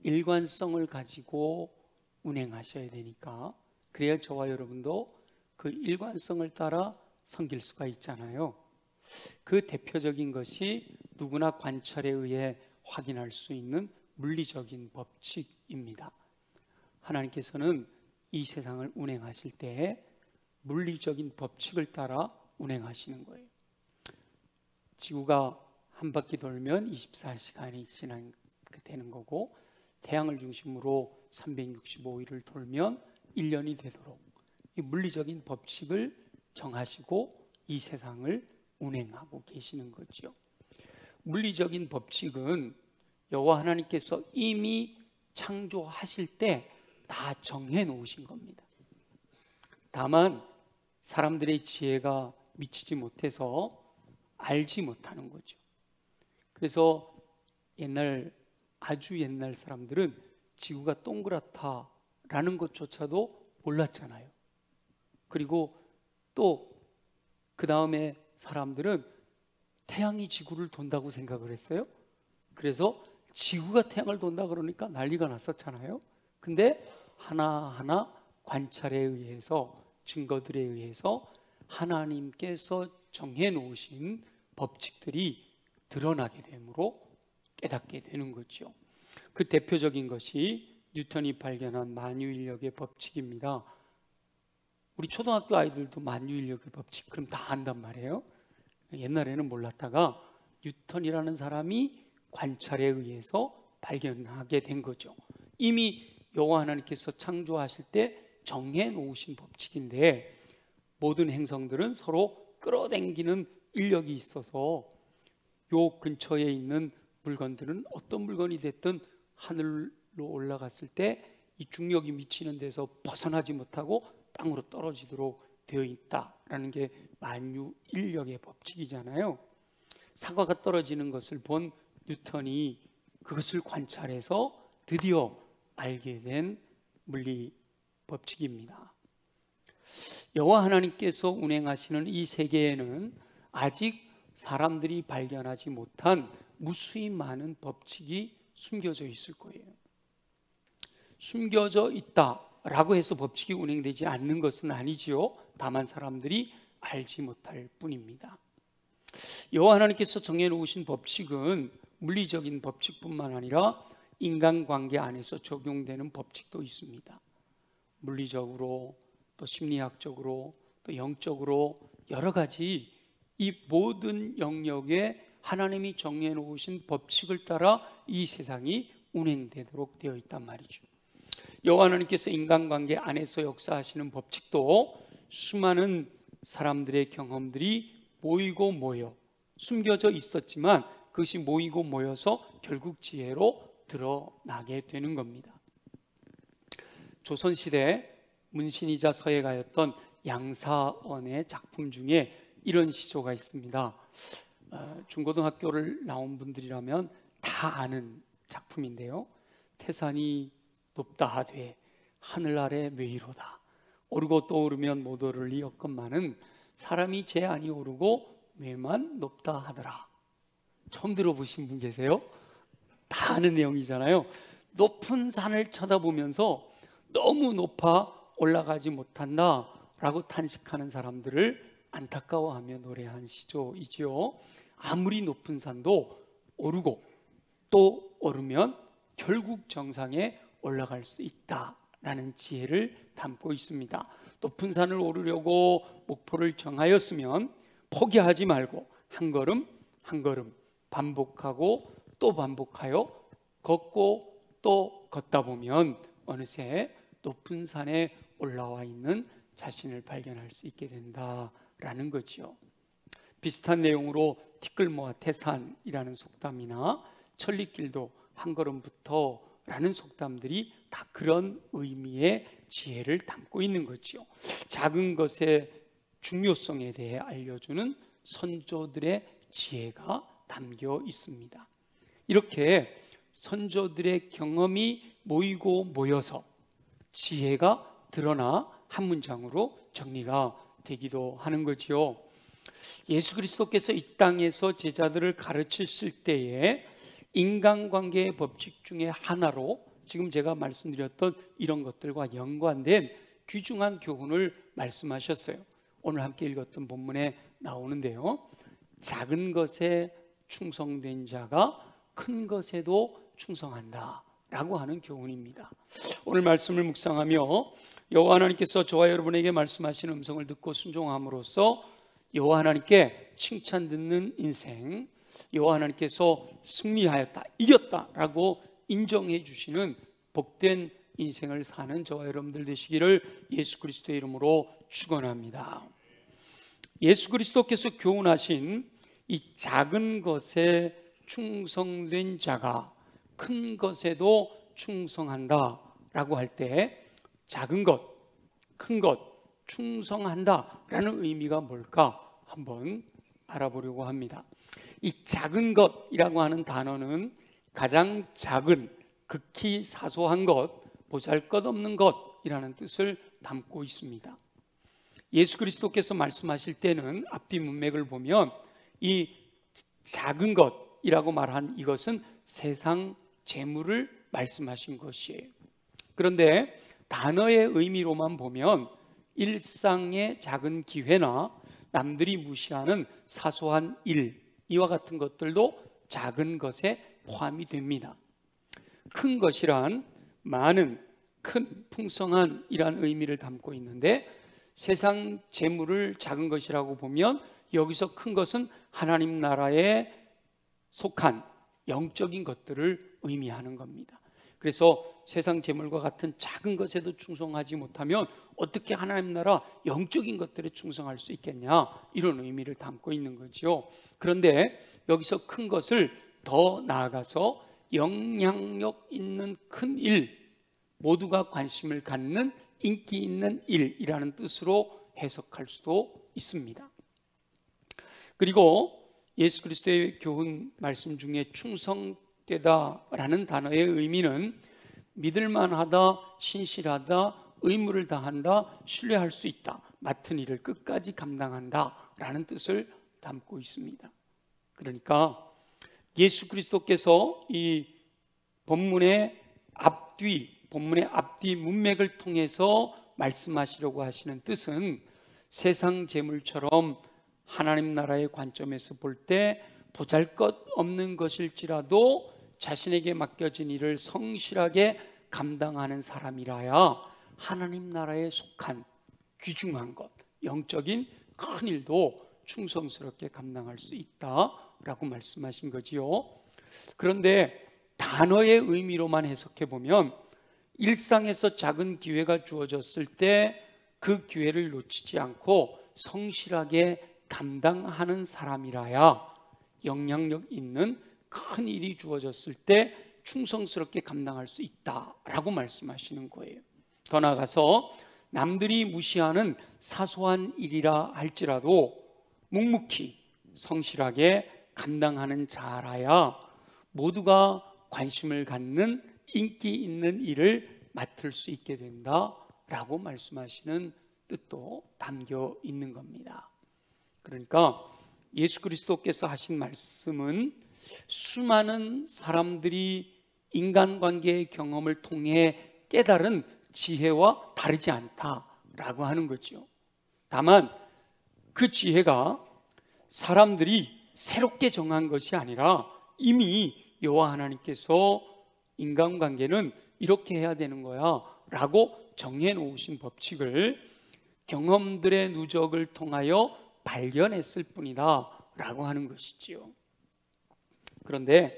일관성을 가지고 운행하셔야 되니까, 그래야 저와 여러분도 그 일관성을 따라 섬길 수가 있잖아요. 그 대표적인 것이 누구나 관찰에 의해 확인할 수 있는 물리적인 법칙입니다. 하나님께서는 이 세상을 운행하실 때에 물리적인 법칙을 따라 운행하시는 거예요. 지구가 한 바퀴 돌면 24시간이 되는 거고, 태양을 중심으로 365일을 돌면 1년이 되도록 이 물리적인 법칙을 정하시고 이 세상을 운행하고 계시는 거죠. 물리적인 법칙은 여호와 하나님께서 이미 창조하실 때 다 정해 놓으신 겁니다. 다만 사람들의 지혜가 미치지 못해서 알지 못하는 거죠. 그래서 아주 옛날 사람들은 지구가 동그랗다라는 것조차도 몰랐잖아요. 그리고 또 그 다음에 사람들은 태양이 지구를 돈다고 생각을 했어요. 그래서 지구가 태양을 돈다 그러니까 난리가 났었잖아요. 근데 하나하나 관찰에 의해서, 증거들에 의해서 하나님께서 정해 놓으신 법칙들이 드러나게 되므로 깨닫게 되는 거죠. 그 대표적인 것이 뉴턴이 발견한 만유인력의 법칙입니다. 우리 초등학교 아이들도 만유인력의 법칙 그럼 다 안단 말이에요. 옛날에는 몰랐다가 뉴턴이라는 사람이 관찰에 의해서 발견하게 된 거죠. 이미 여호와 하나님께서 창조하실 때 정해 놓으신 법칙인데, 모든 행성들은 서로 끌어당기는 인력이 있어서 요 근처에 있는 물건들은 어떤 물건이 됐든 하늘로 올라갔을 때 이 중력이 미치는 데서 벗어나지 못하고 땅으로 떨어지도록 되어 있다라는 게 만유인력의 법칙이잖아요. 사과가 떨어지는 것을 본 뉴턴이 그것을 관찰해서 드디어 알게 된 물리 법칙입니다. 여호와 하나님께서 운행하시는 이 세계에는 아직 사람들이 발견하지 못한 무수히 많은 법칙이 숨겨져 있을 거예요. 숨겨져 있다라고 해서 법칙이 운행되지 않는 것은 아니지요. 다만 사람들이 알지 못할 뿐입니다. 여호와 하나님께서 정해놓으신 법칙은 물리적인 법칙뿐만 아니라 인간관계 안에서 적용되는 법칙도 있습니다. 물리적으로, 또 심리학적으로, 또 영적으로 여러 가지 이 모든 영역에 하나님이 정해놓으신 법칙을 따라 이 세상이 운행되도록 되어 있단 말이죠. 여호와 하나님께서 인간관계 안에서 역사하시는 법칙도 수많은 사람들의 경험들이 모이고 모여 숨겨져 있었지만 그것이 모이고 모여서 결국 지혜로 드러나게 되는 겁니다. 조선시대 문신이자 서예가였던 양사원의 작품 중에 이런 시조가 있습니다. 중고등학교를 나온 분들이라면 다 아는 작품인데요. 태산이 높다 하되 하늘 아래 메이로다. 오르고 또 오르면 못 오를 리 없건만은 사람이 제 안이 오르고 메만 높다 하더라. 처음 들어보신 분 계세요? 다 아는 내용이잖아요. 높은 산을 쳐다보면서 너무 높아 올라가지 못한다 라고 탄식하는 사람들을 안타까워하며 노래한 시조이지요. 아무리 높은 산도 오르고 또 오르면 결국 정상에 올라갈 수 있다라는 지혜를 담고 있습니다. 높은 산을 오르려고 목표를 정하였으면 포기하지 말고 한 걸음 한 걸음 반복하고 또 반복하여 걷고 또 걷다 보면 어느새 높은 산에 올라와 있는 자신을 발견할 수 있게 된다라는 거죠. 비슷한 내용으로 티끌모아 태산이라는 속담이나 천리길도 한 걸음부터 라는 속담들이 다 그런 의미의 지혜를 담고 있는 거죠. 작은 것의 중요성에 대해 알려주는 선조들의 지혜가 담겨 있습니다. 이렇게 선조들의 경험이 모이고 모여서 지혜가 드러나 한 문장으로 정리가 되기도 하는 거지요. 예수 그리스도께서 이 땅에서 제자들을 가르치실 때에 인간관계의 법칙 중에 하나로 지금 제가 말씀드렸던 이런 것들과 연관된 귀중한 교훈을 말씀하셨어요. 오늘 함께 읽었던 본문에 나오는데요, 작은 것에 충성된 자가 큰 것에도 충성한다 라고 하는 교훈입니다. 오늘 말씀을 묵상하며 여호와 하나님께서 저와 여러분에게 말씀하시는 음성을 듣고 순종함으로써 여호와 하나님께 칭찬 듣는 인생, 여호와 하나님께서 승리하였다, 이겼다 라고 인정해 주시는 복된 인생을 사는 저와 여러분들 되시기를 예수 그리스도의 이름으로 축원합니다. 예수 그리스도께서 교훈하신 이 작은 것에 충성된 자가 큰 것에도 충성한다 라고 할 때 작은 것, 큰 것, 충성한다 라는 의미가 뭘까 한번 알아보려고 합니다. 이 작은 것이라고 하는 단어는 가장 작은, 극히 사소한 것, 보잘것없는 것이라는 뜻을 담고 있습니다. 예수 그리스도께서 말씀하실 때는 앞뒤 문맥을 보면 이 작은 것이라고 말한 이것은 세상 재물을 말씀하신 것이에요. 그런데 단어의 의미로만 보면 일상의 작은 기회나 남들이 무시하는 사소한 일, 이와 같은 것들도 작은 것에 포함이 됩니다. 큰 것이란 많은, 큰, 풍성한 이란 의미를 담고 있는데 세상 재물을 작은 것이라고 보면 여기서 큰 것은 하나님 나라에 속한 영적인 것들을 의미하는 겁니다. 그래서 세상 재물과 같은 작은 것에도 충성하지 못하면 어떻게 하나님 나라 영적인 것들에 충성할 수 있겠냐, 이런 의미를 담고 있는 거죠. 그런데 여기서 큰 것을 더 나아가서 영향력 있는 큰 일, 모두가 관심을 갖는 인기 있는 일이라는 뜻으로 해석할 수도 있습니다. 그리고 예수 그리스도의 교훈 말씀 중에 충성되다라는 단어의 의미는 믿을만하다, 신실하다, 의무를 다한다, 신뢰할 수 있다, 맡은 일을 끝까지 감당한다 라는 뜻을 담고 있습니다. 그러니까 예수 그리스도께서 이 본문의 앞뒤 문맥을 통해서 말씀하시려고 하시는 뜻은 세상 재물처럼 하나님 나라의 관점에서 볼 때 보잘것없는 것일지라도 자신에게 맡겨진 일을 성실하게 감당하는 사람이라야 하나님 나라에 속한 귀중한 것, 영적인 큰 일도 충성스럽게 감당할 수 있다라고 말씀하신 거지요. 그런데 단어의 의미로만 해석해 보면 일상에서 작은 기회가 주어졌을 때 그 기회를 놓치지 않고 성실하게 감당하는 사람이라야 영향력 있는 큰 일이 주어졌을 때 충성스럽게 감당할 수 있다라고 말씀하시는 거예요. 더 나아가서 남들이 무시하는 사소한 일이라 할지라도 묵묵히 성실하게 감당하는 자라야 모두가 관심을 갖는 인기 있는 일을 맡을 수 있게 된다라고 말씀하시는 뜻도 담겨 있는 겁니다. 그러니까 예수 그리스도께서 하신 말씀은 수많은 사람들이 인간관계의 경험을 통해 깨달은 지혜와 다르지 않다라고 하는 거죠. 다만 그 지혜가 사람들이 새롭게 정한 것이 아니라 이미 여호와 하나님께서 인간관계는 이렇게 해야 되는 거야 라고 정해놓으신 법칙을 경험들의 누적을 통하여 발견했을 뿐이다 라고 하는 것이지요. 그런데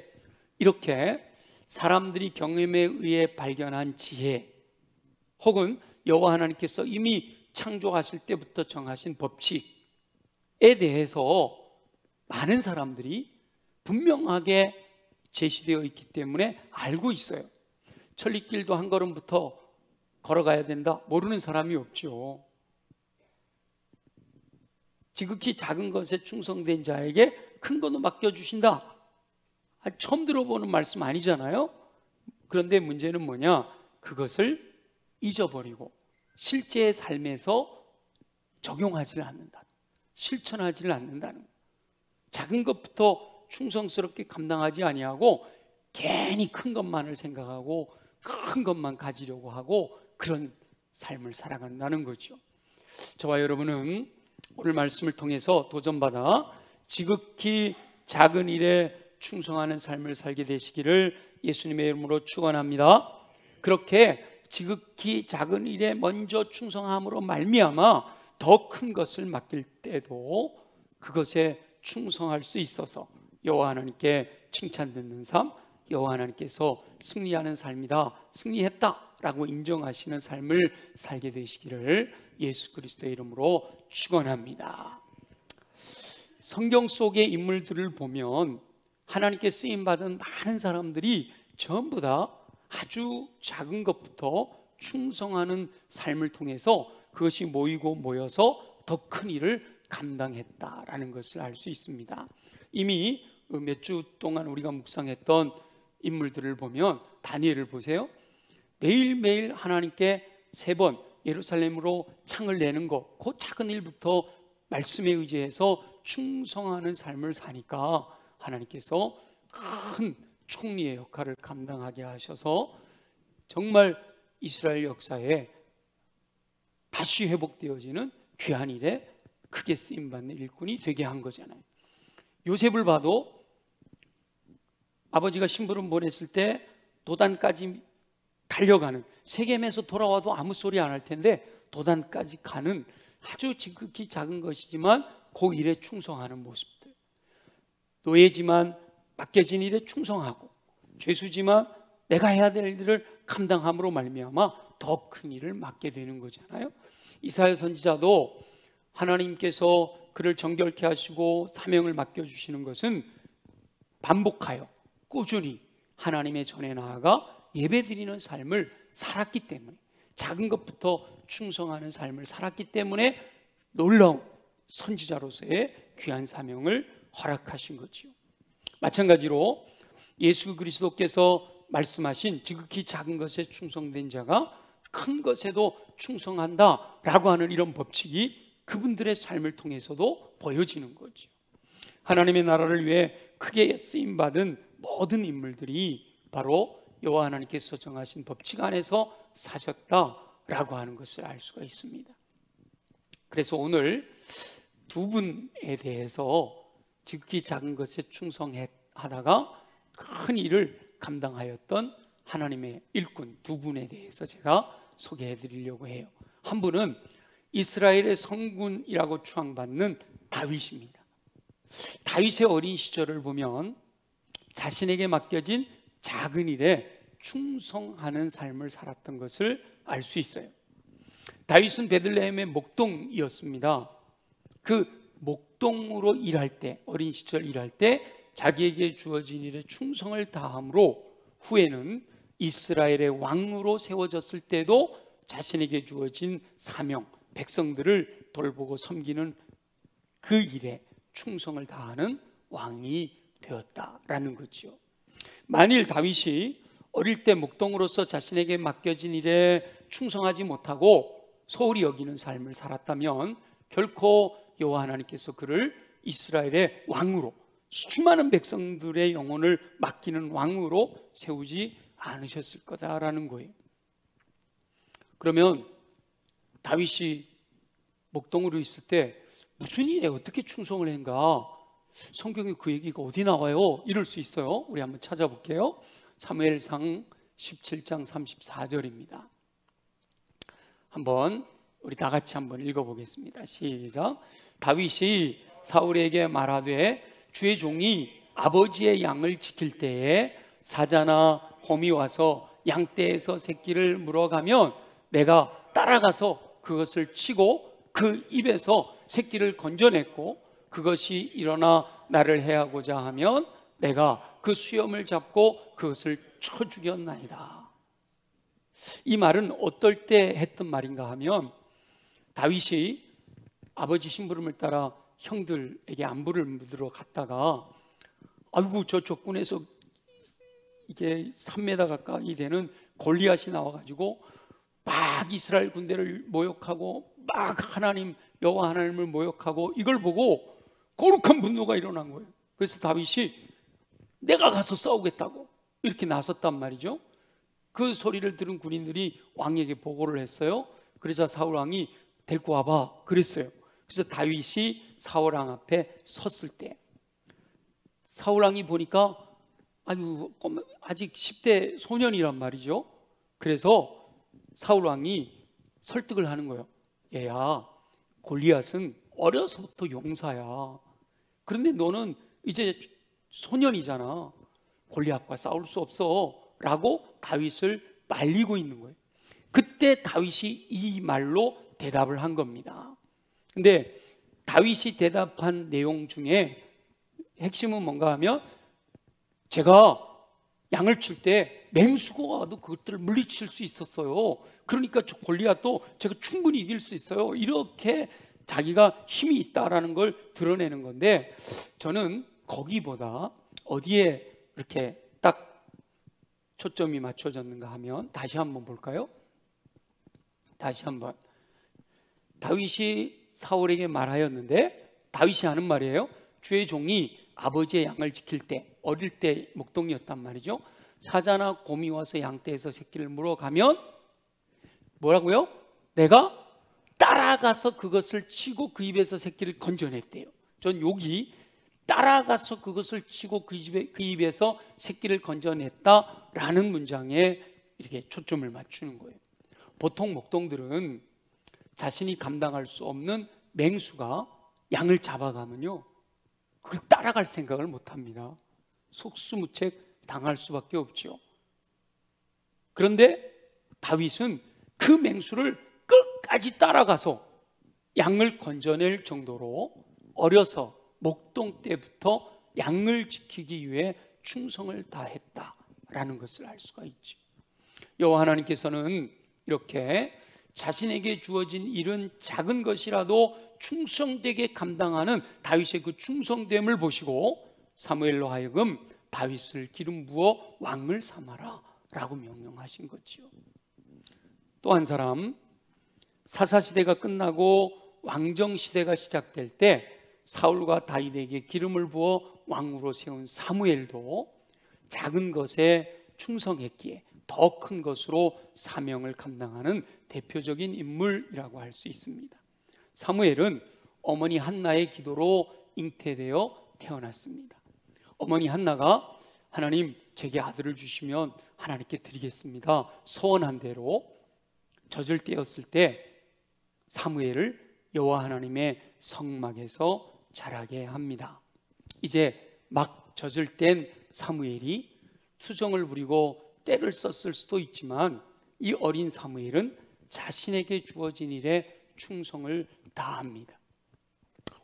이렇게 사람들이 경험에 의해 발견한 지혜 혹은 여호와 하나님께서 이미 창조하실 때부터 정하신 법칙에 대해서 많은 사람들이 분명하게 제시되어 있기 때문에 알고 있어요. 천리길도 한 걸음부터 걸어가야 된다, 모르는 사람이 없죠. 지극히 작은 것에 충성된 자에게 큰 것도 맡겨주신다, 처음 들어보는 말씀 아니잖아요. 그런데 문제는 뭐냐, 그것을 잊어버리고 실제의 삶에서 적용하지를 않는다, 실천하지를 않는다는 거예요. 작은 것부터 충성스럽게 감당하지 아니하고 괜히 큰 것만을 생각하고 큰 것만 가지려고 하고 그런 삶을 살아간다는 거죠. 저와 여러분은 오늘 말씀을 통해서 도전받아 지극히 작은 일에 충성하는 삶을 살게 되시기를 예수님의 이름으로 축원합니다. 그렇게 지극히 작은 일에 먼저 충성함으로 말미암아 더 큰 것을 맡길 때도 그것에 충성할 수 있어서 여호와 하나님께 칭찬 듣는 삶, 여호와 하나님께서 승리하는 삶이다, 승리했다라고 인정하시는 삶을 살게 되시기를 예수 그리스도의 이름으로 축원합니다. 성경 속의 인물들을 보면 하나님께 쓰임받은 많은 사람들이 전부 다 아주 작은 것부터 충성하는 삶을 통해서 그것이 모이고 모여서 더 큰 일을 감당했다라는 것을 알 수 있습니다. 이미 몇 주 동안 우리가 묵상했던 인물들을 보면 다니엘을 보세요. 매일매일 하나님께 3번 예루살렘으로 창을 내는 것, 그 작은 일부터 말씀에 의지해서 충성하는 삶을 사니까 하나님께서 큰 총리의 역할을 감당하게 하셔서 정말 이스라엘 역사에 다시 회복되어지는 귀한 일에 크게 쓰임받는 일꾼이 되게 한 거잖아요. 요셉을 봐도 아버지가 심부름 보냈을 때 도단까지 달려가는, 세겜에서 돌아와도 아무 소리 안 할 텐데 도단까지 가는 아주 지극히 작은 것이지만 그 일에 충성하는 모습들, 노예지만 맡겨진 일에 충성하고 죄수지만 내가 해야 될 일을 감당함으로 말미암아 더 큰 일을 맡게 되는 거잖아요. 이사야 선지자도 하나님께서 그를 정결케 하시고 사명을 맡겨주시는 것은 반복하여 꾸준히 하나님의 전에 나아가 예배드리는 삶을 살았기 때문에, 작은 것부터 충성하는 삶을 살았기 때문에 놀라운 선지자로서의 귀한 사명을 허락하신 거지요. 마찬가지로 예수 그리스도께서 말씀하신 지극히 작은 것에 충성된 자가 큰 것에도 충성한다라고 하는 이런 법칙이 그분들의 삶을 통해서도 보여지는 거죠. 하나님의 나라를 위해 크게 쓰임받은 모든 인물들이 바로 여호와 하나님께서 정하신 법칙 안에서 사셨다라고 하는 것을 알 수가 있습니다. 그래서 오늘 두 분에 대해서 지극히 작은 것에 충성하다가 큰 일을 감당하였던 하나님의 일꾼 두 분에 대해서 제가 소개해 드리려고 해요. 한 분은 이스라엘의 성군이라고 추앙받는 다윗입니다. 다윗의 어린 시절을 보면 자신에게 맡겨진 작은 일에 충성하는 삶을 살았던 것을 알 수 있어요. 다윗은 베들레헴의 목동이었습니다. 그 목동으로 일할 때, 어린 시절 일할 때 자기에게 주어진 일에 충성을 다함으로 후에는 이스라엘의 왕으로 세워졌을 때도 자신에게 주어진 사명, 백성들을 돌보고 섬기는 그 일에 충성을 다하는 왕이 되었다라는 거죠. 만일 다윗이 어릴 때 목동으로서 자신에게 맡겨진 일에 충성하지 못하고 소홀히 여기는 삶을 살았다면 결코 여호와 하나님께서 그를 이스라엘의 왕으로, 수많은 백성들의 영혼을 맡기는 왕으로 세우지 않으셨을 거다라는 거예요. 그러면 다윗이 목동으로 있을 때 무슨 일에 어떻게 충성을 했는가? 성경에 그 얘기가 어디 나와요? 이럴 수 있어요. 우리 한번 찾아볼게요. 사무엘상 17장 34절입니다. 한번 우리 다 같이 한번 읽어보겠습니다. 시작. 다윗이 사울에게 말하되 주의 종이 아버지의 양을 지킬 때에 사자나 곰이 와서 양떼에서 새끼를 물어가면 내가 따라가서 그것을 치고 그 입에서 새끼를 건져냈고 그것이 일어나 나를 해하고자 하면 내가 그 수염을 잡고 그것을 쳐 죽였나이다. 이 말은 어떨 때 했던 말인가 하면 다윗이 아버지 심부름을 따라 형들에게 안부를 묻으러 갔다가 아이고 저 적군에서 이게 3m 가까이 되는 골리앗이 나와가지고 막 이스라엘 군대를 모욕하고 막 하나님 여호와 하나님을 모욕하고 이걸 보고 거룩한 분노가 일어난 거예요. 그래서 다윗이 내가 가서 싸우겠다고 이렇게 나섰단 말이죠. 그 소리를 들은 군인들이 왕에게 보고를 했어요. 그러자 사울 왕이 데리고 와봐 그랬어요. 그래서 다윗이 사울 왕 앞에 섰을 때 사울 왕이 보니까 아직 10대 소년이란 말이죠. 그래서 사울 왕이 설득을 하는 거예요. 얘야, 골리앗은 어려서부터 용사야. 그런데 너는 이제 소년이잖아. 골리앗과 싸울 수 없어 라고 다윗을 말리고 있는 거예요. 그때 다윗이 이 말로 대답을 한 겁니다. 근데 다윗이 대답한 내용 중에 핵심은 뭔가 하면 제가 양을 칠 때 맹수가 와도 그것들을 물리칠 수 있었어요. 그러니까 골리앗도 제가 충분히 이길 수 있어요. 이렇게 자기가 힘이 있다라는 걸 드러내는 건데 저는 거기보다 어디에 이렇게 딱 초점이 맞춰졌는가 하면 다시 한번 볼까요? 다시 한번 다윗이 사울에게 말하였는데 다윗이 하는 말이에요. 주의 종이 아버지의 양을 지킬 때 어릴 때 목동이었단 말이죠. 사자나 곰이 와서 양떼에서 새끼를 물어가면 뭐라고요? 내가 따라가서 그것을 치고 그 입에서 새끼를 건져냈대요. 전 여기 따라가서 그것을 치고 그 입에서 새끼를 건져냈다라는 문장에 이렇게 초점을 맞추는 거예요. 보통 목동들은 자신이 감당할 수 없는 맹수가 양을 잡아가면요 그걸 따라갈 생각을 못합니다. 속수무책 당할 수밖에 없죠. 그런데 다윗은 그 맹수를 끝까지 따라가서 양을 건져낼 정도로 어려서 목동 때부터 양을 지키기 위해 충성을 다했다라는 것을 알 수가 있죠. 여호와 하나님께서는 이렇게 자신에게 주어진 일은 작은 것이라도 충성되게 감당하는 다윗의 그 충성됨을 보시고 사무엘로 하여금 다윗을 기름 부어 왕을 삼아라 라고 명령하신 거지요. 또 한 사람, 사사시대가 끝나고 왕정시대가 시작될 때 사울과 다윗에게 기름을 부어 왕으로 세운 사무엘도 작은 것에 충성했기에 더 큰 것으로 사명을 감당하는 대표적인 인물이라고 할 수 있습니다. 사무엘은 어머니 한나의 기도로 잉태되어 태어났습니다. 어머니 한나가 하나님 제게 아들을 주시면 하나님께 드리겠습니다 소원한 대로 젖을 떼었을 때 사무엘을 여호와 하나님의 성막에서 자라게 합니다. 이제 막 젖을 뗀 사무엘이 투정을 부리고 때를 썼을 수도 있지만 이 어린 사무엘은 자신에게 주어진 일에 충성을 다합니다.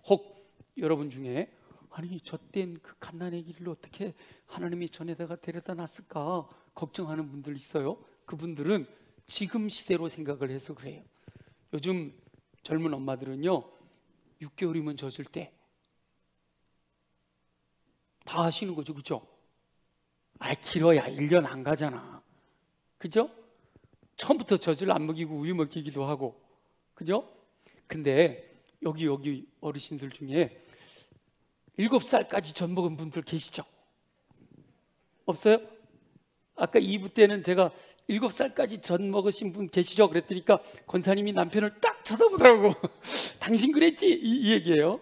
혹 여러분 중에 아니 젖된 그 갓난아기 길을 어떻게 하나님이 전에다가 데려다 놨을까 걱정하는 분들 있어요. 그분들은 지금 시대로 생각을 해서 그래요. 요즘 젊은 엄마들은요 6개월이면 젖을 때 다 하시는 거죠. 그죠? 길어야 1년 안 가잖아. 그죠? 처음부터 젖을 안 먹이고 우유 먹이기도 하고 그죠? 근데 여기 어르신들 중에 7살까지 젖 먹은 분들 계시죠? 없어요? 아까 2부 때는 제가 7살까지 젖 먹으신 분 계시죠? 그랬더니까 권사님이 남편을 딱 쳐다보더라고. 당신 그랬지? 이 얘기예요.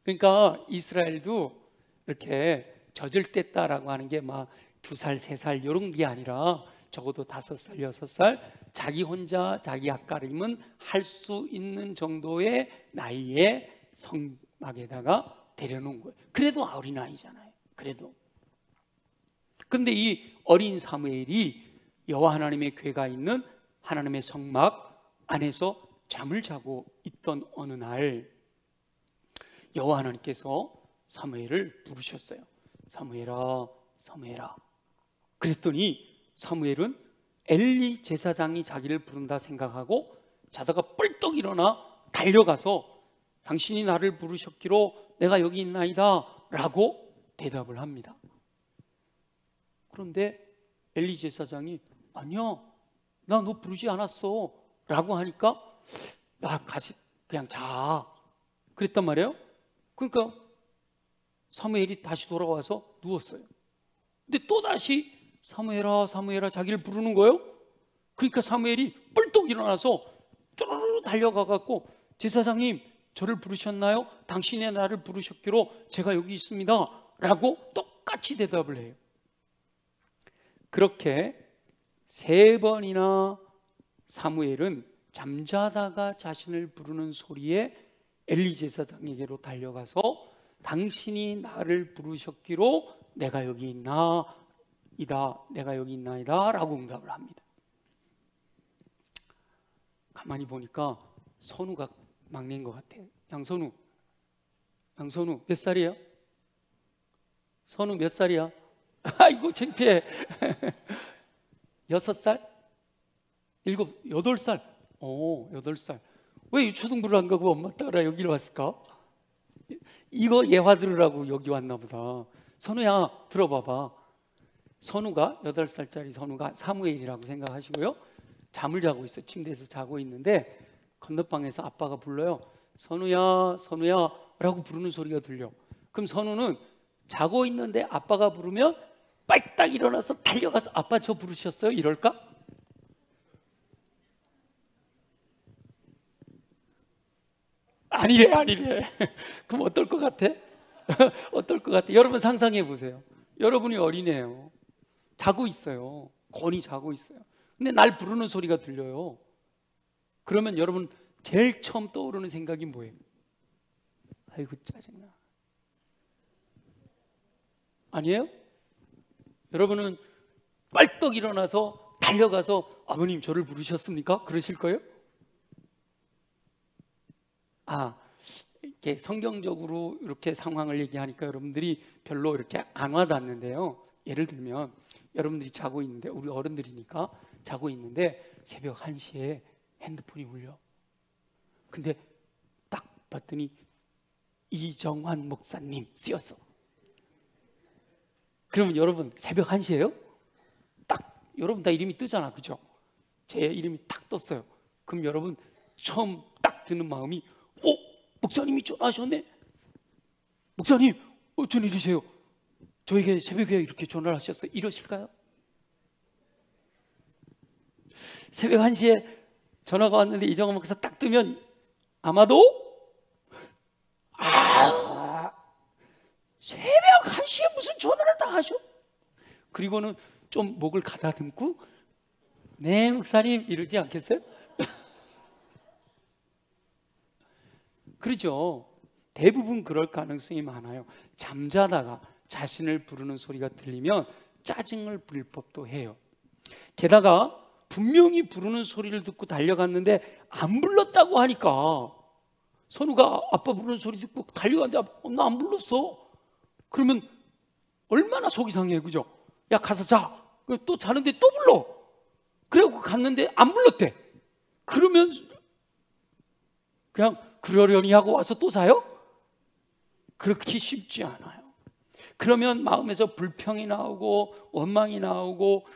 그러니까 이스라엘도 이렇게 젖을 뗐다라고 하는 게 막 2살, 3살 이런 게 아니라 적어도 5살, 6살 자기 혼자 자기 앞가림은 할 수 있는 정도의 나이에 성막에다가 데려놓은 거예요. 그래도 어린아이잖아요. 그래도. 그런데 이 어린 사무엘이 여호와 하나님의 궤가 있는 하나님의 성막 안에서 잠을 자고 있던 어느 날 여호와 하나님께서 사무엘을 부르셨어요. 사무엘아, 사무엘아. 그랬더니 사무엘은 엘리 제사장이 자기를 부른다 생각하고 자다가 뻘떡 일어나 달려가서 당신이 나를 부르셨기로 내가 여기 있나이다 라고 대답을 합니다. 그런데 엘리 제사장이 아니야 나 너 부르지 않았어 라고 하니까 야 가시 그냥 자 그랬단 말이에요. 그러니까 사무엘이 다시 돌아와서 누웠어요. 근데 또다시 사무엘아 사무엘아 자기를 부르는 거예요. 그러니까 사무엘이 뻘떡 일어나서 쭈르르 달려가 갖고 제사장님 저를 부르셨나요? 당신의 나를 부르셨기로 제가 여기 있습니다 라고 똑같이 대답을 해요. 그렇게 3번이나 사무엘은 잠자다가 자신을 부르는 소리에 엘리 제사장에게로 달려가서 당신이 나를 부르셨기로 내가 여기 있나이다, 내가 여기 있나이다 라고 응답을 합니다. 가만히 보니까 선우가 막내인 것 같아요. 양선우 몇 살이야? 선우 몇 살이야? 아이고 창피해. 6살? 8살? 8살. 왜 유초등부를 안 가고 엄마 따라 여기로 왔을까? 이거 예화 들으라고 여기 왔나 보다. 선우야 들어봐봐. 선우가 8살짜리 선우가 사무엘이라고 생각하시고요. 잠을 자고 있어. 침대에서 자고 있는데 건너방에서 아빠가 불러요. 선우야 선우야 라고 부르는 소리가 들려. 그럼 선우는 자고 있는데 아빠가 부르면 빨딱 일어나서 달려가서 아빠 저 부르셨어요? 이럴까? 아니래. 그럼 어떨 것 같아? 어떨 것 같아? 여러분 상상해 보세요. 여러분이 어린애예요. 자고 있어요. 권히 자고 있어요. 근데 날 부르는 소리가 들려요. 그러면 여러분 제일 처음 떠오르는 생각이 뭐예요? 아이고 짜증나. 아니에요? 여러분은 빨떡 일어나서 달려가서 아버님 저를 부르셨습니까? 그러실 거예요? 이렇게 성경적으로 이렇게 상황을 얘기하니까 여러분들이 별로 이렇게 안 와닿는데요. 예를 들면 여러분들이 자고 있는데, 우리 어른들이니까 자고 있는데 새벽 1시에 핸드폰이 울려. 근데 딱 봤더니 이정환 목사님 쓰였어. 그러면 여러분 새벽 1시예요? 딱 여러분 다 이름이 뜨잖아, 그죠? 제 이름이 딱 떴어요. 그럼 여러분 처음 딱 드는 마음이 목사님이 전화하셨네. 목사님 어쩐 일이세요? 저에게 새벽에 이렇게 전화를 하셨어요. 이러실까요? 새벽 1시에 전화가 왔는데 이정환 목사 딱 뜨면 아마도 새벽 1시에 무슨 전화를 다 하셔? 그리고는 좀 목을 가다듬고 네 목사님 이러지 않겠어요? 그렇죠. 대부분 그럴 가능성이 많아요. 잠자다가 자신을 부르는 소리가 들리면 짜증을 부릴 법도 해요. 게다가 분명히 부르는 소리를 듣고 달려갔는데 안 불렀다고 하니까, 선우가 아빠 부르는 소리 듣고 달려갔는데 나 안 불렀어. 그러면 얼마나 속이 상해, 그죠? 야 가서 자. 또 자는데 또 불러. 그래갖고 갔는데 안 불렀대. 그러면 그냥 그러려니 하고 와서 또 자요? 그렇게 쉽지 않아요. 그러면 마음에서 불평이 나오고 원망이 나오고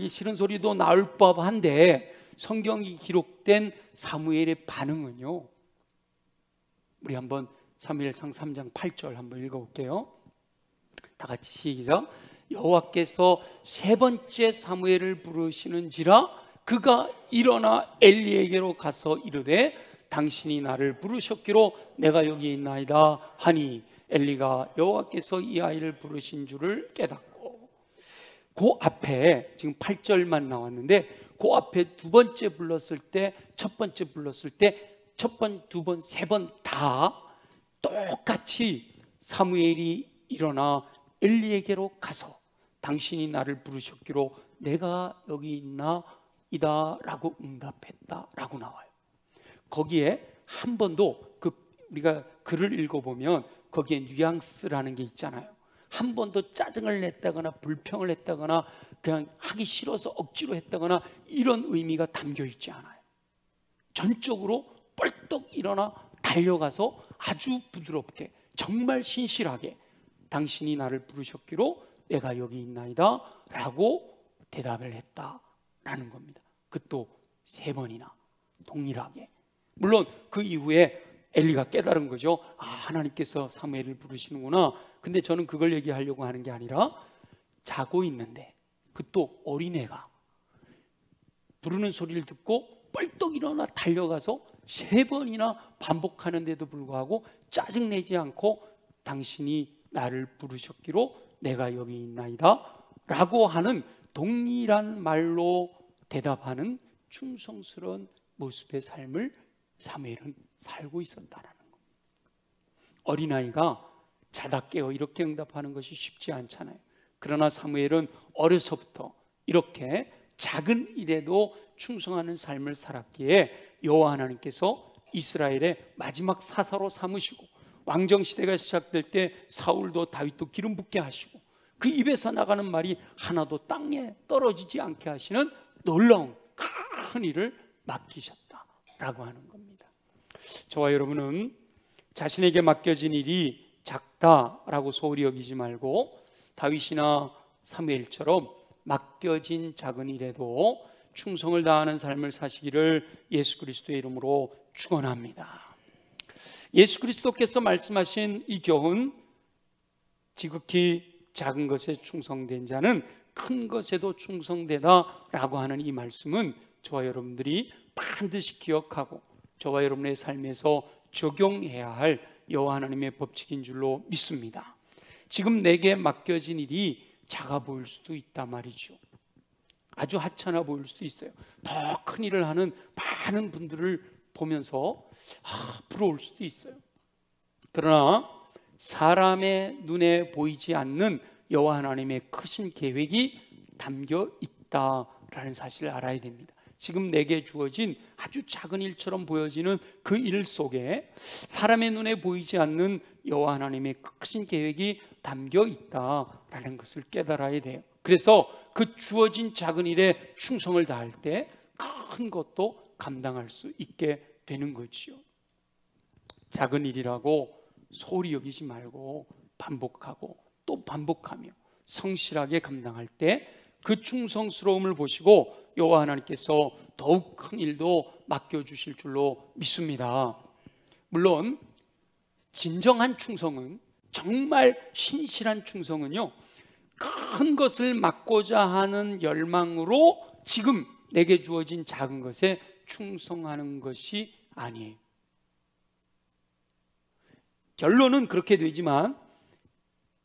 싫은 소리도 나올 법한데, 성경이 기록된 사무엘의 반응은요, 우리 한번 사무엘상 3장 8절 한번 읽어볼게요. 다 같이 시작. 여호와께서 3번째 사무엘을 부르시는지라 그가 일어나 엘리에게로 가서 이르되 당신이 나를 부르셨기로 내가 여기 있나이다 하니 엘리가 여호와께서 이 아이를 부르신 줄을 깨닫고, 그 앞에 지금 8절만 나왔는데 그 앞에 2번째 불렀을 때, 첫 번째 불렀을 때 첫 번, 2번, 3번 다 똑같이 사무엘이 일어나 엘리에게로 가서 당신이 나를 부르셨기로 내가 여기 있나이다 라고 응답했다 라고 나와요. 거기에 한 번도 우리가 글을 읽어보면 거기에 뉘앙스라는 게 있잖아요. 한 번도 짜증을 냈다거나 불평을 했다거나 그냥 하기 싫어서 억지로 했다거나 이런 의미가 담겨 있지 않아요. 전적으로 뻘떡 일어나 달려가서 아주 부드럽게 정말 신실하게 당신이 나를 부르셨기로 내가 여기 있나이다 라고 대답을 했다라는 겁니다. 그것도 3번이나 동일하게. 물론 그 이후에 엘리가 깨달은 거죠. 하나님께서 사무엘을 부르시는구나. 근데 저는 그걸 얘기하려고 하는 게 아니라 자고 있는데 그 또 어린애가 부르는 소리를 듣고 뻘떡 일어나 달려가서 3번이나 반복하는데도 불구하고 짜증내지 않고 당신이 나를 부르셨기로 내가 여기 있나이다 라고 하는 동일한 말로 대답하는 충성스러운 모습의 삶을 사무엘은 살고 있었다라는 겁니다. 어린아이가 자다 깨어 이렇게 응답하는 것이 쉽지 않잖아요. 그러나 사무엘은 어려서부터 이렇게 작은 일에도 충성하는 삶을 살았기에 여호와 하나님께서 이스라엘의 마지막 사사로 삼으시고 왕정시대가 시작될 때 사울도 다윗도 기름 붓게 하시고 그 입에서 나가는 말이 하나도 땅에 떨어지지 않게 하시는 놀라운 큰 일을 맡기셨다라고 하는 겁니다. 저와 여러분은 자신에게 맡겨진 일이 작다라고 소홀히 여기지 말고 다윗이나 사무엘처럼 맡겨진 작은 일에도 충성을 다하는 삶을 사시기를 예수 그리스도의 이름으로 축원합니다. 예수 그리스도께서 말씀하신 이 교훈, 지극히 작은 것에 충성된 자는 큰 것에도 충성되다라고 하는 이 말씀은 저와 여러분들이 반드시 기억하고 저와 여러분의 삶에서 적용해야 할 여호와 하나님의 법칙인 줄로 믿습니다. 지금 내게 맡겨진 일이 작아 보일 수도 있단 말이죠. 아주 하찮아 보일 수도 있어요. 더 큰 일을 하는 많은 분들을 보면서 부러울 수도 있어요. 그러나 사람의 눈에 보이지 않는 여호와 하나님의 크신 계획이 담겨 있다라는 사실을 알아야 됩니다. 지금 내게 주어진 아주 작은 일처럼 보여지는 그 일 속에 사람의 눈에 보이지 않는 여호와 하나님의 크신 계획이 담겨 있다라는 것을 깨달아야 돼요. 그래서 그 주어진 작은 일에 충성을 다할 때 큰 것도 감당할 수 있게 되는 거지요. 작은 일이라고 소홀히 여기지 말고 반복하고 또 반복하며 성실하게 감당할 때 그 충성스러움을 보시고 여호와 하나님께서 더욱 큰 일도 맡겨주실 줄로 믿습니다. 물론 진정한 충성은, 정말 신실한 충성은요, 큰 것을 맡고자 하는 열망으로 지금 내게 주어진 작은 것에 충성하는 것이 아니에요. 결론은 그렇게 되지만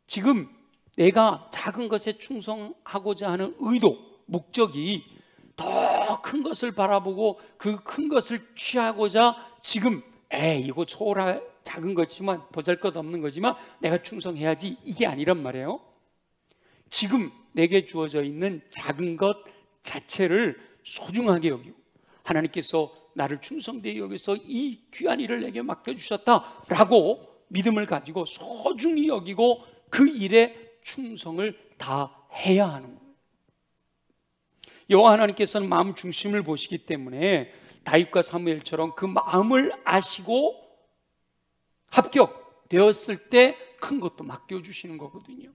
지금 내가 작은 것에 충성하고자 하는 의도, 목적이 더 큰 것을 바라보고 그 큰 것을 취하고자 지금 이거 작은 거지만 보잘것없는 거지만 내가 충성해야지, 이게 아니란 말이에요. 지금 내게 주어져 있는 작은 것 자체를 소중하게 여기고 하나님께서 나를 충성되게 여기서 이 귀한 일을 내게 맡겨주셨다라고 믿음을 가지고 소중히 여기고 그 일에 충성을 다해야 하는 거예요. 여호와 하나님께서는 마음 중심을 보시기 때문에 다윗과 사무엘처럼 그 마음을 아시고 합격되었을 때 큰 것도 맡겨주시는 거거든요.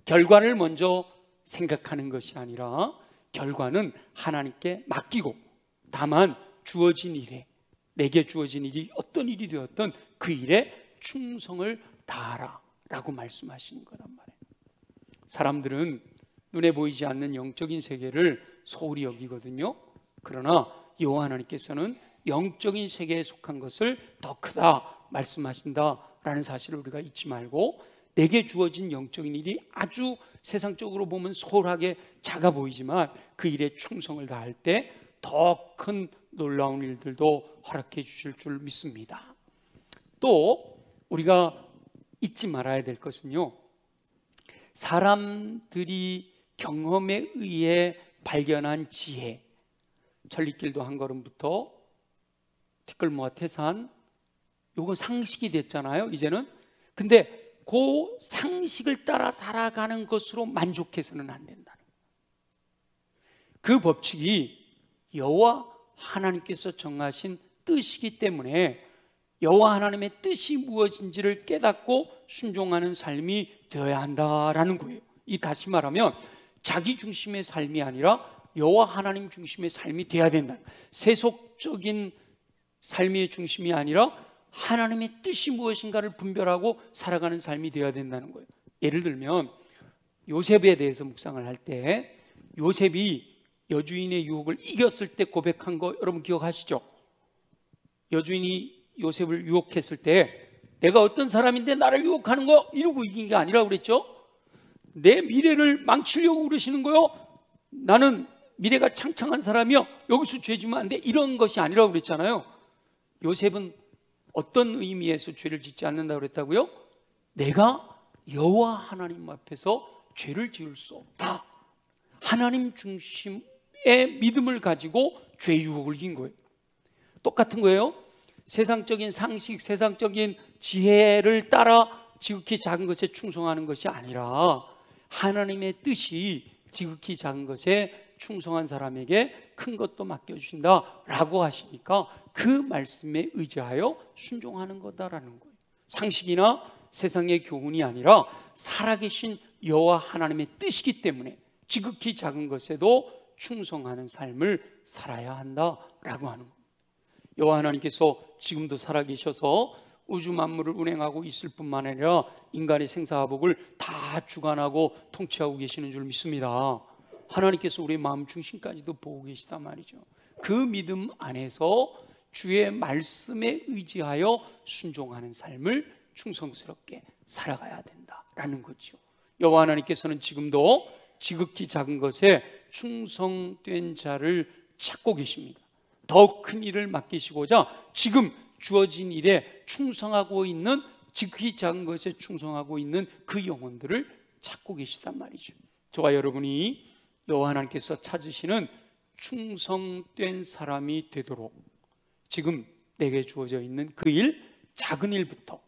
결과를 먼저 생각하는 것이 아니라 결과는 하나님께 맡기고 다만 주어진 일에, 내게 주어진 일이 어떤 일이 되었든 그 일에 충성을 다하라 라고 말씀하시는 거란 말이에요. 사람들은 눈에 보이지 않는 영적인 세계를 소홀히 여기거든요. 그러나 여호와 하나님께서는 영적인 세계에 속한 것을 더 크다 말씀하신다라는 사실을 우리가 잊지 말고 내게 주어진 영적인 일이 아주 세상적으로 보면 소홀하게 작아 보이지만 그 일에 충성을 다할 때 더 큰 놀라운 일들도 허락해 주실 줄 믿습니다. 또 우리가 잊지 말아야 될 것은요, 사람들이 경험에 의해 발견한 지혜, 천리길도 한 걸음부터 티끌모아 태산, 요거 상식이 됐잖아요 이제는. 근데 그 상식을 따라 살아가는 것으로 만족해서는 안 된다는 거예요. 그 법칙이 여호와 하나님께서 정하신 뜻이기 때문에 여호와 하나님의 뜻이 무엇인지를 깨닫고 순종하는 삶이 되어야 한다라는 거예요. 이 다시 말하면 자기 중심의 삶이 아니라 여호와 하나님 중심의 삶이 돼야 된다. 세속적인 삶의 중심이 아니라 하나님의 뜻이 무엇인가를 분별하고 살아가는 삶이 되어야 된다는 거예요. 예를 들면 요셉에 대해서 묵상을 할 때 요셉이 여주인의 유혹을 이겼을 때 고백한 거 여러분 기억하시죠? 여주인이 요셉을 유혹했을 때 내가 어떤 사람인데 나를 유혹하는 거 이러고 이긴 게 아니라고 그랬죠? 내 미래를 망치려고 그러시는 거요? 나는 미래가 창창한 사람이요, 여기서 죄 지면 안 돼, 이런 것이 아니라고 그랬잖아요. 요셉은 어떤 의미에서 죄를 짓지 않는다고 그랬다고요? 내가 여호와 하나님 앞에서 죄를 지을 수 없다, 하나님 중심의 믿음을 가지고 죄 유혹을 이긴 거예요. 똑같은 거예요. 세상적인 상식, 세상적인 지혜를 따라 지극히 작은 것에 충성하는 것이 아니라 하나님의 뜻이 지극히 작은 것에 충성한 사람에게 큰 것도 맡겨주신다라고 하시니까 그 말씀에 의지하여 순종하는 거다라는 거예요. 상식이나 세상의 교훈이 아니라 살아계신 여호와 하나님의 뜻이기 때문에 지극히 작은 것에도 충성하는 삶을 살아야 한다라고 하는 거예요. 여호와 하나님께서 지금도 살아계셔서 우주 만물을 운행하고 있을 뿐만 아니라 인간의 생사화복을 다 주관하고 통치하고 계시는 줄 믿습니다. 하나님께서 우리의 마음 중심까지도 보고 계시단 말이죠. 그 믿음 안에서 주의 말씀에 의지하여 순종하는 삶을 충성스럽게 살아가야 된다라는 거죠. 여호와 하나님께서는 지금도 지극히 작은 것에 충성된 자를 찾고 계십니다. 더 큰 일을 맡기시고자 지금 주어진 일에 충성하고 있는, 지극히 작은 것에 충성하고 있는 그 영혼들을 찾고 계시단 말이죠. 저와 여러분이 여호와 하나님께서 찾으시는 충성된 사람이 되도록 지금 내게 주어져 있는 그 일, 작은 일부터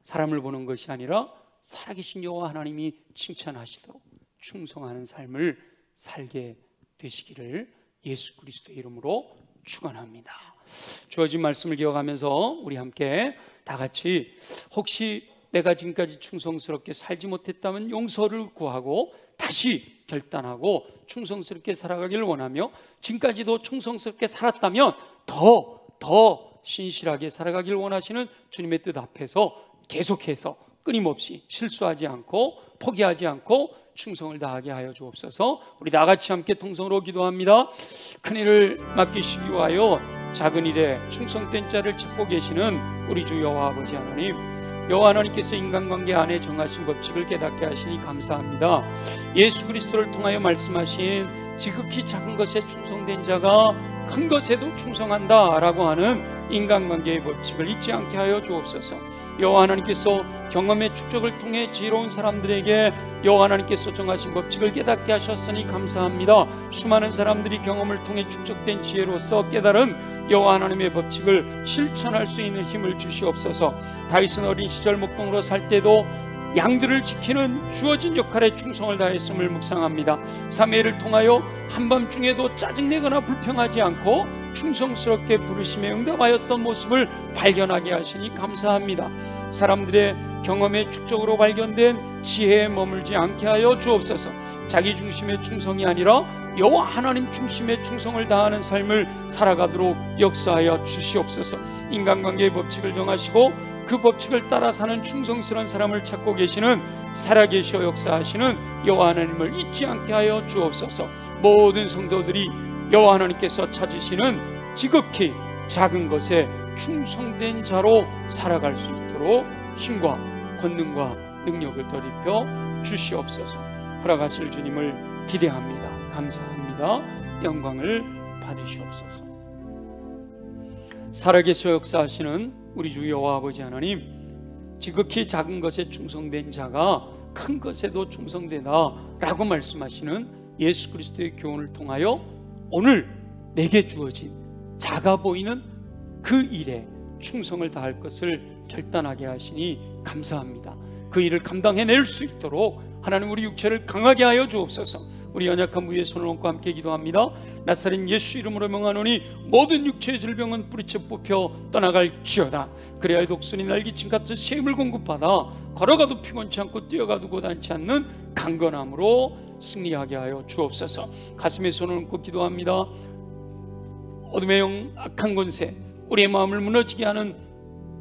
사람을 보는 것이 아니라 살아계신 여호와 하나님이 칭찬하시도록 충성하는 삶을 살게 되시기를 예수 그리스도의 이름으로 축원합니다. 주어진 말씀을 기억하면서 우리 함께 다 같이 혹시 내가 지금까지 충성스럽게 살지 못했다면 용서를 구하고 다시 결단하고 충성스럽게 살아가기를 원하며, 지금까지도 충성스럽게 살았다면 더 신실하게 살아가기를 원하시는 주님의 뜻 앞에서 계속해서 끊임없이 실수하지 않고 포기하지 않고 충성을 다하게 하여 주옵소서. 우리 다 같이 함께 통성으로 기도합니다. 큰 일을 맡기시기 위하여 작은 일에 충성된 자를 찾고 계시는 우리 주 여호와 아버지 하나님, 여호와 하나님께서 인간관계 안에 정하신 법칙을 깨닫게 하시니 감사합니다. 예수 그리스도를 통하여 말씀하신 지극히 작은 것에 충성된 자가 큰 것에도 충성한다 라고 하는 인간관계의 법칙을 잊지 않게 하여 주옵소서. 여호와 하나님께서 경험의 축적을 통해 지혜로운 사람들에게 여호와 하나님께서 정하신 법칙을 깨닫게 하셨으니 감사합니다. 수많은 사람들이 경험을 통해 축적된 지혜로서 깨달은 여호와 하나님의 법칙을 실천할 수 있는 힘을 주시옵소서. 다윗은 어린 시절 목동으로 살 때도 양들을 지키는 주어진 역할에 충성을 다했음을 묵상합니다. 사무엘을 통하여 한밤중에도 짜증내거나 불평하지 않고 충성스럽게 부르심에 응답하였던 모습을 발견하게 하시니 감사합니다. 사람들의 경험의 축적으로 발견된 지혜에 머물지 않게 하여 주옵소서. 자기 중심의 충성이 아니라 여호와 하나님 중심의 충성을 다하는 삶을 살아가도록 역사하여 주시옵소서. 인간관계의 법칙을 정하시고 그 법칙을 따라 사는 충성스러운 사람을 찾고 계시는 살아계셔 역사하시는 여호와 하나님을 잊지 않게 하여 주옵소서. 모든 성도들이 여호와 하나님께서 찾으시는 지극히 작은 것에 충성된 자로 살아갈 수 있도록 힘과 권능과 능력을 더 입혀 주시옵소서. 허락하실 주님을 기대합니다. 감사합니다. 영광을 받으시옵소서. 살아계셔 역사하시는 우리 주 여호와 아버지 하나님, 지극히 작은 것에 충성된 자가 큰 것에도 충성되다 라고 말씀하시는 예수 그리스도의 교훈을 통하여 오늘 내게 주어진 작아 보이는 그 일에 충성을 다할 것을 결단하게 하시니 감사합니다. 그 일을 감당해낼 수 있도록 하나님 우리 육체를 강하게 하여 주옵소서. 우리 연약한 무리의 손을 얹고 함께 기도합니다. 나사렛 예수 이름으로 명하노니 모든 육체의 질병은 뿌리쳐 뽑혀 떠나갈지어다. 그래야 독수리 날개친 같은 샘을 공급하다 걸어가도 피곤치 않고 뛰어가도 고단치 않는 강건함으로 승리하게 하여 주옵소서. 가슴에 손을 얹고 기도합니다. 어둠의 영, 악한 권세, 우리의 마음을 무너지게 하는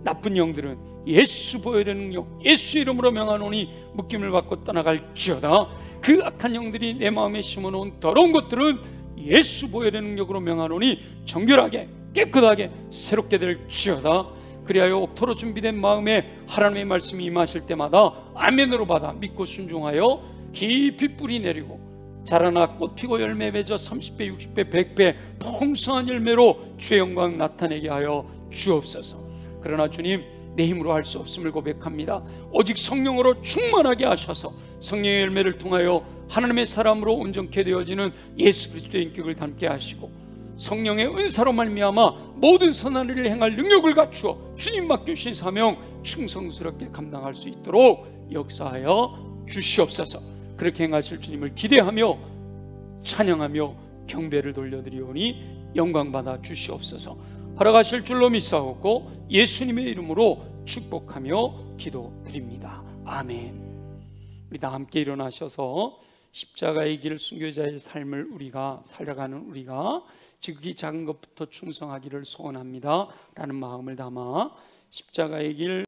나쁜 영들은 예수 보혈의 능력, 예수 이름으로 명하노니 묶임을 받고 떠나갈지어다. 그 악한 영들이 내 마음에 심어놓은 더러운 것들은 예수 보혈의 능력으로 명하노니 정결하게 깨끗하게 새롭게 될지어다. 그리하여 옥토로 준비된 마음에 하나님의 말씀이 임하실 때마다 아멘으로 받아 믿고 순종하여 깊이 뿌리 내리고 자라나 꽃 피고 열매 맺어 30배, 60배, 100배 풍성한 열매로 주의 영광 나타내게 하여 주옵소서. 그러나 주님, 내 힘으로 할 수 없음을 고백합니다. 오직 성령으로 충만하게 하셔서 성령의 열매를 통하여 하나님의 사람으로 온전케 되어지는 예수 그리스도의 인격을 닮게 하시고 성령의 은사로 말미암아 모든 선한 일을 행할 능력을 갖추어 주님 맡겨주신 사명 충성스럽게 감당할 수 있도록 역사하여 주시옵소서. 그렇게 행하실 주님을 기대하며 찬양하며 경배를 돌려드리오니 영광받아 주시옵소서. 허락하실 줄로 믿사옵고 예수님의 이름으로 축복하며 기도드립니다. 아멘. 우리 다 함께 일어나셔서 십자가의 길 순교자의 삶을 우리가 살아가는 우리가 지극히 작은 것부터 충성하기를 소원합니다 라는 마음을 담아 십자가의 길